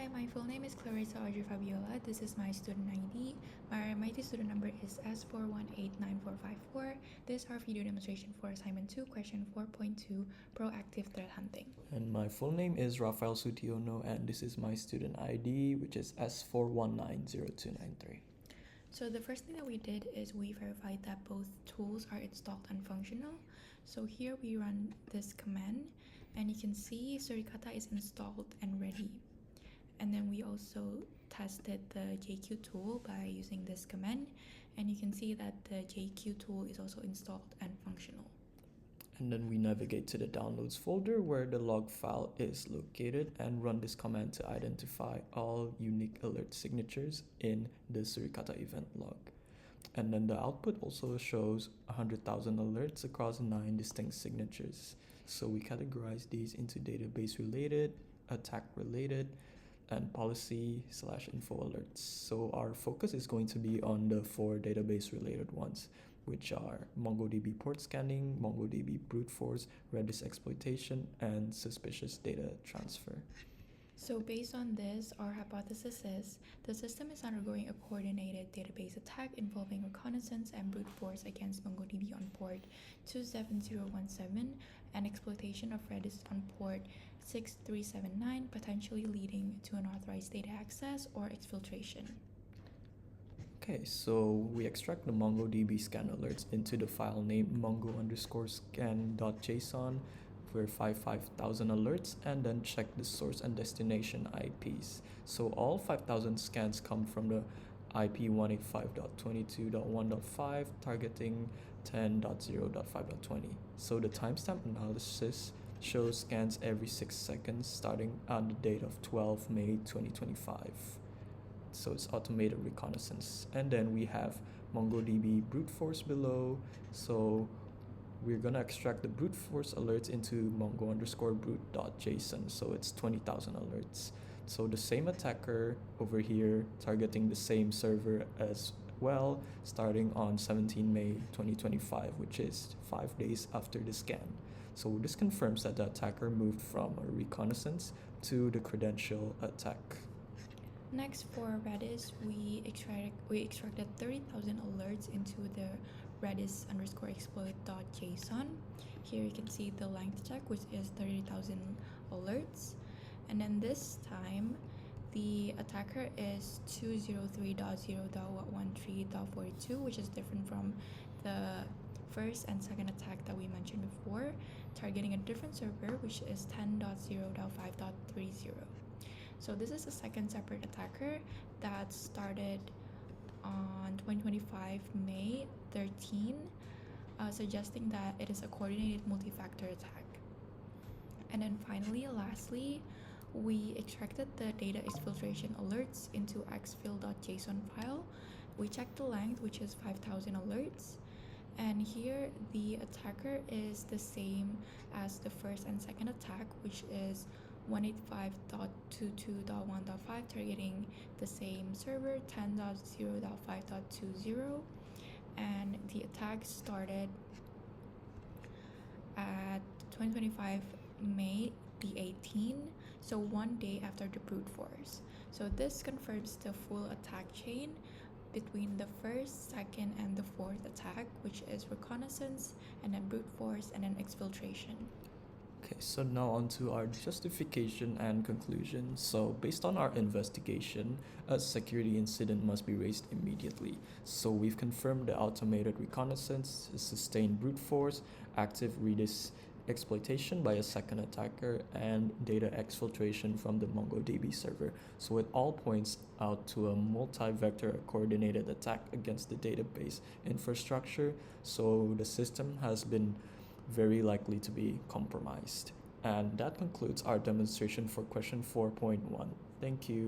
Hi, my full name is Clarissa Audrey Fabiola. This is my student ID. My MIT student number is S4189454. This is our video demonstration for assignment 2, question 4.2, proactive threat hunting. And my full name is Rafael Sutiono, and this is my student ID, which is S4190293. So the first thing that we did is we verified that both tools are installed and functional. So here we run this command, and you can see Suricata is installed and ready. And then we also tested the JQ tool by using this command, and you can see that the JQ tool is also installed and functional. And then we navigate to the downloads folder where the log file is located and run this command to identify all unique alert signatures in the Suricata event log. And then the output also shows 100,000 alerts across 9 distinct signatures. So we categorize these into database related, attack related, and policy/info alerts. So our focus is going to be on the 4 database related ones, which are MongoDB port scanning, MongoDB brute force, Redis exploitation, and suspicious data transfer. So based on this, our hypothesis is the system is undergoing a coordinated database attack involving reconnaissance and brute force against MongoDB on port 27017 and exploitation of Redis on port 6379, potentially leading to unauthorized data access or exfiltration. Okay, so we extract the MongoDB scan alerts into the file name mongo_scan.json, verify 5,000 alerts, and then check the source and destination IPs. So all 5,000 scans come from the IP 185.22.1.5 targeting 10.0.5.20. So the timestamp analysis shows scans every 6 seconds starting on the date of 12 May 2025. So it's automated reconnaissance. And then we have MongoDB brute force below. So we're gonna extract the brute force alerts into mongo_brute.json. So it's 20,000 alerts. So the same attacker over here targeting the same server as well, starting on 17 May 2025, which is 5 days after the scan. So this confirms that the attacker moved from a reconnaissance to the credential attack. Next, for Redis, we extracted 30,000 alerts into the Redis_exploit.json. Here you can see the length check, which is 30,000 alerts. And then this time, the attacker is 203.0.13.42, which is different from the first and second attack that we mentioned before, targeting a different server, which is 10.0.5.30. So this is a second separate attacker that started on 2025 May 13, suggesting that it is a coordinated multi-factor attack. And then finally, lastly, we extracted the data exfiltration alerts into exfil.json file. We checked the length, which is 5,000 alerts. And here the attacker is the same as the first and second attack, which is 185.22.1.5 targeting the same server 10.0.5.20, and the attack started at 2025 May the 18th, so 1 day after the brute force. So this confirms the full attack chain between the first, second, and the fourth attack, which is reconnaissance, and then brute force, and then exfiltration. Okay, so now on to our justification and conclusion. So based on our investigation, a security incident must be raised immediately. So we've confirmed the automated reconnaissance, sustained brute force, active Redis exploitation by a second attacker, and data exfiltration from the MongoDB server. So it all points out to a multi-vector coordinated attack against the database infrastructure. So the system has been very likely to be compromised. And that concludes our demonstration for question 4.1. Thank you.